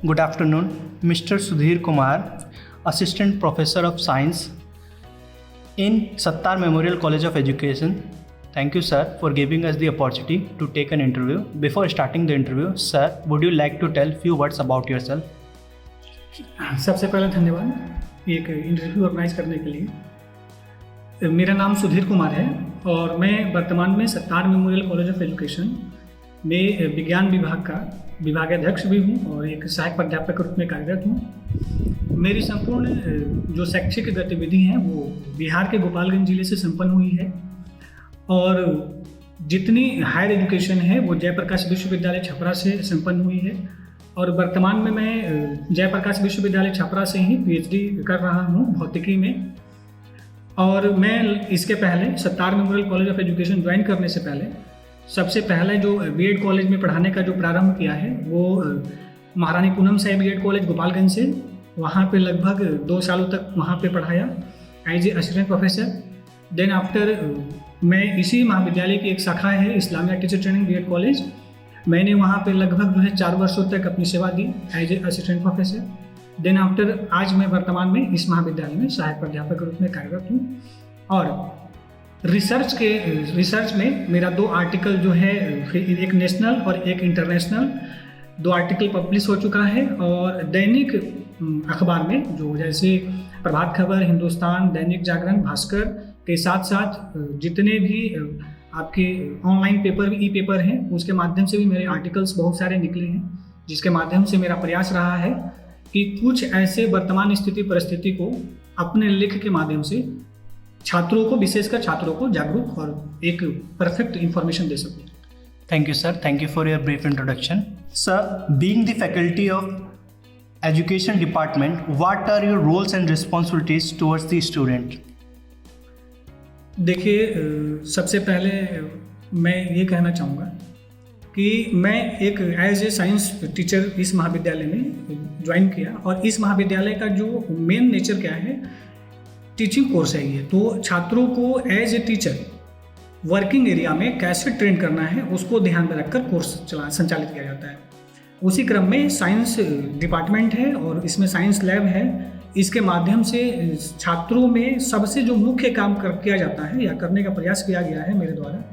Good afternoon, Mr. Sudhir Kumar, Assistant Professor of Science in Sattar Memorial College of Education. Thank you, sir, for giving us the opportunity to take an interview. Before starting the interview, sir, would you like to tell few words about yourself? सबसे पहले धन्यवाद एक interview organise करने के लिए। मेरा नाम सुधीर कुमार है और मैं वर्तमान में Sattar memorial college of education में विज्ञान विभाग का विभागाध्यक्ष भी हूँ और एक सहायक प्राध्यापक के रूप में कार्यरत हूँ। मेरी संपूर्ण जो शैक्षिक गतिविधि हैं वो बिहार के गोपालगंज जिले से संपन्न हुई है और जितनी हायर एजुकेशन है वो जयप्रकाश विश्वविद्यालय छपरा से संपन्न हुई है और वर्तमान में मैं जयप्रकाश विश्वविद्यालय छपरा से ही पीएचडी कर रहा हूँ भौतिकी में। और मैं इसके पहले Sattar memorial college of education join करने से पहले सबसे पहले जो बीएड कॉलेज में पढ़ाने का जो प्रारंभ किया है वो महारानी पूनम साई बीएड कॉलेज गोपालगंज से, वहाँ पे लगभग 2 सालों तक वहाँ पे पढ़ाया as a assistant professor. Then after मैं इसी महाविद्यालय की एक शाखा है Islamia teacher training BEd college, मैंने वहाँ पे लगभग जो है 4 वर्षों तक अपनी सेवा दी as a assistant professor. Then after आज मैं वर्तमान में इस महाविद्यालय में सहायक प्राध्यापक के रूप में कार्यरत हूँ और रिसर्च में मेरा 2 आर्टिकल जो है एक नेशनल और एक इंटरनेशनल 2 आर्टिकल पब्लिश हो चुका है और दैनिक अखबार में जो जैसे प्रभात खबर, हिंदुस्तान, दैनिक जागरण, भास्कर के साथ साथ जितने भी आपके ऑनलाइन पेपर ई पेपर हैं उसके माध्यम से भी मेरे आर्टिकल्स बहुत सारे निकले हैं, जिसके माध्यम से मेरा प्रयास रहा है कि कुछ ऐसे वर्तमान स्थिति परिस्थिति को अपने लेख के माध्यम से छात्रों को, विशेषकर छात्रों को जागरूक और एक परफेक्ट इंफॉर्मेशन दे सकूं। Thank you, sir. Thank you for your brief introduction. Sir, being the faculty of education department, what are your roles and responsibilities towards the student? देखिए, सबसे पहले मैं ये कहना चाहूँगा कि मैं एक एज ए साइंस टीचर इस महाविद्यालय में ज्वाइन किया और इस महाविद्यालय का जो मेन नेचर क्या है, टीचिंग कोर्स है ये। तो छात्रों को as a teacher working area में कैसे ट्रेन करना है उसको ध्यान में रखकर कोर्स संचालित किया जाता है। उसी क्रम में साइंस डिपार्टमेंट है और इसमें साइंस लैब है। इसके माध्यम से छात्रों में सबसे जो मुख्य काम किया जाता है या करने का प्रयास किया गया है मेरे द्वारा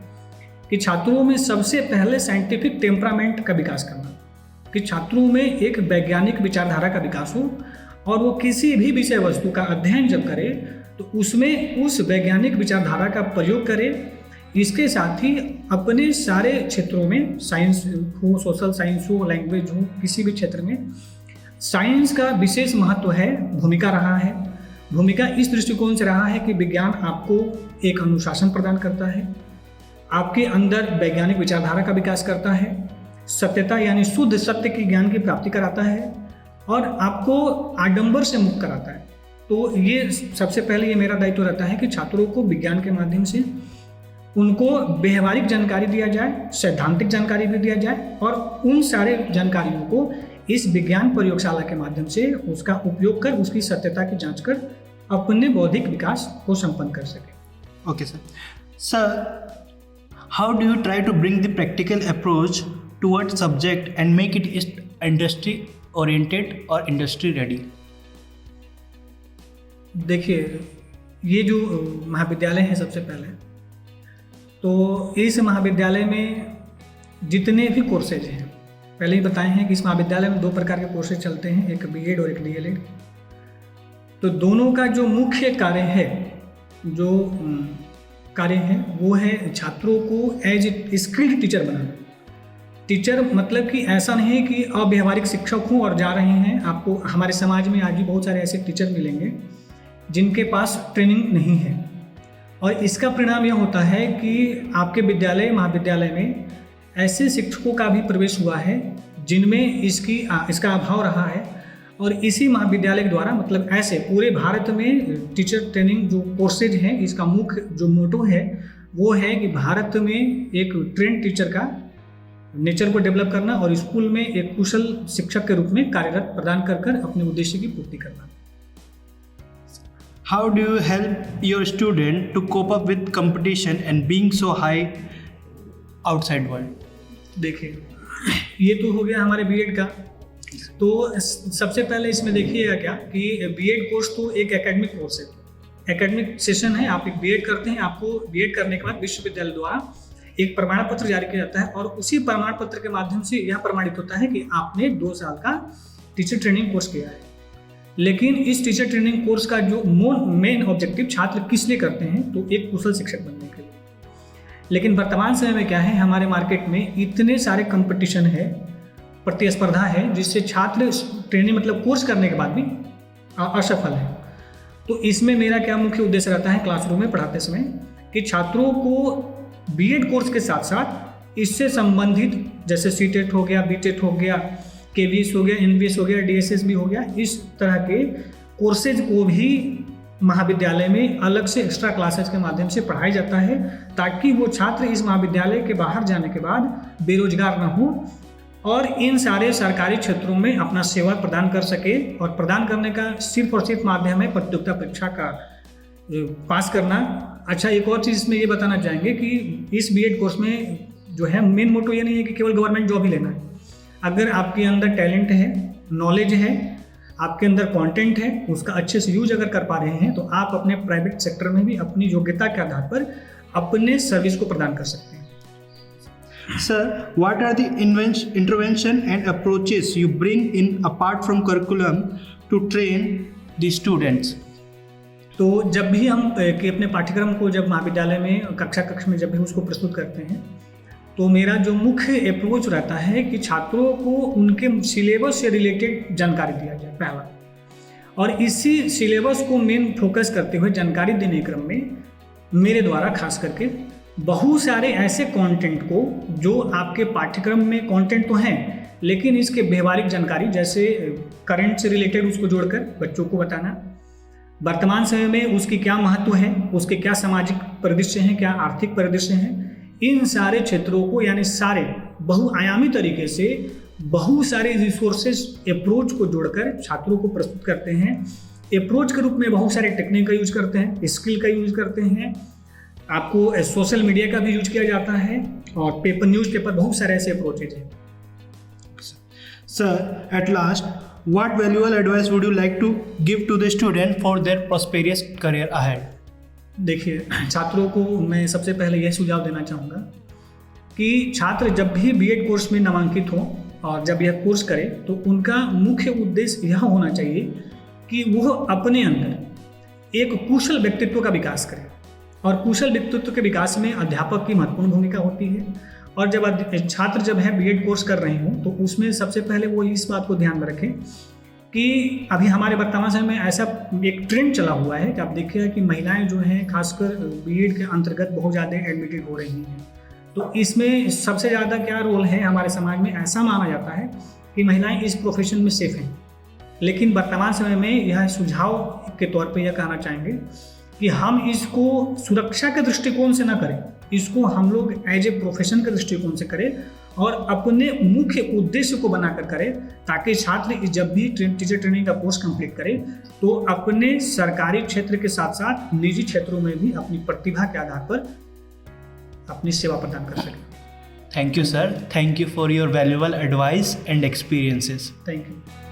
कि छात्रों में सबसे पहले साइंटिफिक टेम्परामेंट का विकास करना, कि छात्रों में एक वैज्ञानिक विचारधारा का विकास हो और वो किसी भी विषय वस्तु का अध्ययन जब करे तो उसमें उस वैज्ञानिक विचारधारा का प्रयोग करे। इसके साथ ही अपने सारे क्षेत्रों में, साइंस हो, सोशल साइंस हो, लैंग्वेज हो, किसी भी क्षेत्र में साइंस का विशेष महत्व है, भूमिका रहा है। भूमिका इस दृष्टिकोण से रहा है कि विज्ञान आपको एक अनुशासन प्रदान करता है, आपके अंदर वैज्ञानिक विचारधारा का विकास करता है, सत्यता यानी शुद्ध सत्य की ज्ञान की प्राप्ति कराता है और आपको आडंबर से मुक्त कराता है। तो ये सबसे पहले ये मेरा दायित्व रहता है कि छात्रों को विज्ञान के माध्यम से उनको व्यवहारिक जानकारी दिया जाए, सैद्धांतिक जानकारी भी दिया जाए और उन सारे जानकारियों को इस विज्ञान प्रयोगशाला के माध्यम से उसका उपयोग कर उसकी सत्यता की जांच कर अपने बौद्धिक विकास को संपन्न कर सके। Okay, sir. Sir, how do you try to bring the practical approach towards subject and make it industry oriented or industry ready? देखिए, ये जो महाविद्यालय है सबसे पहले तो इस महाविद्यालय में जितने भी कोर्सेज हैं, पहले ही बताए हैं कि इस महाविद्यालय में 2 प्रकार के कोर्सेज चलते हैं, एक बीएड और एक डीएलएड। तो दोनों का जो मुख्य कार्य है वो है छात्रों को एज ए स्किल्ड टीचर बनाना। टीचर मतलब कि ऐसा नहीं है कि अव्यवहारिक शिक्षक हों और जा रहे हैं। आपको हमारे समाज में आज भी बहुत सारे ऐसे टीचर मिलेंगे जिनके पास ट्रेनिंग नहीं है और इसका परिणाम यह होता है कि आपके विद्यालय, महाविद्यालय में ऐसे शिक्षकों का भी प्रवेश हुआ है जिनमें इसका अभाव रहा है और इसी महाविद्यालय के द्वारा, मतलब ऐसे पूरे भारत में टीचर ट्रेनिंग जो कोर्सेज हैं, इसका मुख्य जो मोटो है वो है कि भारत में एक ट्रेंड टीचर का नेचर को डेवलप करना और स्कूल में एक कुशल शिक्षक के रूप में कार्यरत प्रदान कर अपने उद्देश्य की पूर्ति करना। How do you help your student to cope up with competition and being so high outside world? देखिए, ये तो हो गया हमारे बीएड का। तो सबसे पहले इसमें देखिएगा क्या कि बीएड कोर्स तो एक एकेडमिक कोर्स है, एकेडमिक सेशन है। आप एक बीएड करते हैं, आपको बीएड करने के बाद विश्वविद्यालय द्वारा एक प्रमाण पत्र जारी किया जाता है और उसी प्रमाण पत्र के माध्यम से यह प्रमाणित होता है कि आपने 2 साल का टीचर ट्रेनिंग कोर्स किया है। लेकिन इस टीचर ट्रेनिंग कोर्स का जो मेन ऑब्जेक्टिव छात्र किस लिए करते हैं, तो एक कुशल शिक्षक बनने के लिए। लेकिन वर्तमान समय में क्या है, हमारे मार्केट में इतने सारे कंपटीशन है, प्रतिस्पर्धा है, जिससे छात्र ट्रेनिंग मतलब कोर्स करने के बाद भी असफल है। तो इसमें मेरा क्या मुख्य उद्देश्य रहता है क्लासरूम में पढ़ाते समय कि छात्रों को बीएड कोर्स के साथ साथ इससे संबंधित जैसे सीटेट हो गया, बीटेट हो गया, केवीएस हो गया, एनवीएस हो गया, डीएसएस भी हो गया, इस तरह के कोर्सेज को भी महाविद्यालय में अलग से एक्स्ट्रा क्लासेज के माध्यम से पढ़ाया जाता है, ताकि वो छात्र इस महाविद्यालय के बाहर जाने के बाद बेरोजगार न हो और इन सारे सरकारी क्षेत्रों में अपना सेवा प्रदान कर सके। और प्रदान करने का सिर्फ और सिर्फ माध्यम है प्रतियोगिता परीक्षा का पास करना। अच्छा, एक और चीज़ इसमें ये बताना चाहेंगे कि इस बीएड कोर्स में जो है मेन मोटो ये नहीं है कि केवल गवर्नमेंट जॉब ही लेना है। अगर आपके अंदर टैलेंट है, नॉलेज है, आपके अंदर कंटेंट है, उसका अच्छे से यूज अगर कर पा रहे हैं तो आप अपने प्राइवेट सेक्टर में भी अपनी योग्यता के आधार पर अपने सर्विस को प्रदान कर सकते हैं। Sir, what are the intervention and approaches you bring in apart from curriculum to train the students? तो जब भी हम कि अपने पाठ्यक्रम को जब महाविद्यालय में कक्षा में जब भी उसको प्रस्तुत करते हैं, तो मेरा जो मुख्य अप्रोच रहता है कि छात्रों को उनके सिलेबस से रिलेटेड जानकारी दिया जाए पहला, और इसी सिलेबस को मेन फोकस करते हुए जानकारी देने क्रम में मेरे द्वारा खास करके बहुत सारे ऐसे कंटेंट को जो आपके पाठ्यक्रम में कंटेंट तो हैं लेकिन इसके व्यवहारिक जानकारी जैसे करंट से रिलेटेड उसको जोड़कर बच्चों को बताना, वर्तमान समय में उसकी क्या महत्व है, उसके क्या सामाजिक परिदृश्य हैं, क्या आर्थिक परिदृश्य हैं, इन सारे क्षेत्रों को यानी सारे बहुआयामी तरीके से बहुत सारे रिसोर्सेज अप्रोच को जोड़कर छात्रों को प्रस्तुत करते हैं। अप्रोच के रूप में बहुत सारे टेक्निक का यूज करते हैं, स्किल का यूज करते हैं, आपको सोशल मीडिया का भी यूज किया जाता है और पेपर न्यूज़पेपर, बहुत सारे ऐसे अप्रोचेज हैं। Sir, at last, what valuable advice would you like to give to the student for their prosperous career ahead? देखिए, छात्रों को मैं सबसे पहले यह सुझाव देना चाहूँगा कि छात्र जब भी बीएड कोर्स में नामांकित हो और जब यह कोर्स करे तो उनका मुख्य उद्देश्य यह होना चाहिए कि वह अपने अंदर एक कुशल व्यक्तित्व का विकास करे। और कुशल व्यक्तित्व के विकास में अध्यापक की महत्वपूर्ण भूमिका होती है। और जब छात्र जब है बीएड कोर्स कर रहे हों तो उसमें सबसे पहले वो इस बात को ध्यान में रखें कि अभी हमारे वर्तमान समय में ऐसा एक ट्रेंड चला हुआ है कि आप देखिए कि महिलाएं जो हैं खासकर बीएड के अंतर्गत बहुत ज़्यादा एडमिटेड हो रही हैं। तो इसमें सबसे ज़्यादा क्या रोल है हमारे समाज में, ऐसा माना जाता है कि महिलाएं इस प्रोफेशन में सेफ हैं। लेकिन वर्तमान समय में यह सुझाव के तौर पर यह कहना चाहेंगे कि हम इसको सुरक्षा के दृष्टिकोण से ना करें, इसको हम लोग एज ए प्रोफेशन के दृष्टिकोण से करें और अपने मुख्य उद्देश्य को बनाकर करें, ताकि छात्र जब भी टीचर ट्रेनिंग का कोर्स कंप्लीट करें तो अपने सरकारी क्षेत्र के साथ साथ निजी क्षेत्रों में भी अपनी प्रतिभा के आधार पर अपनी सेवा प्रदान कर सकें। Thank you, sir. Thank you for your valuable advice and experiences. Thank you.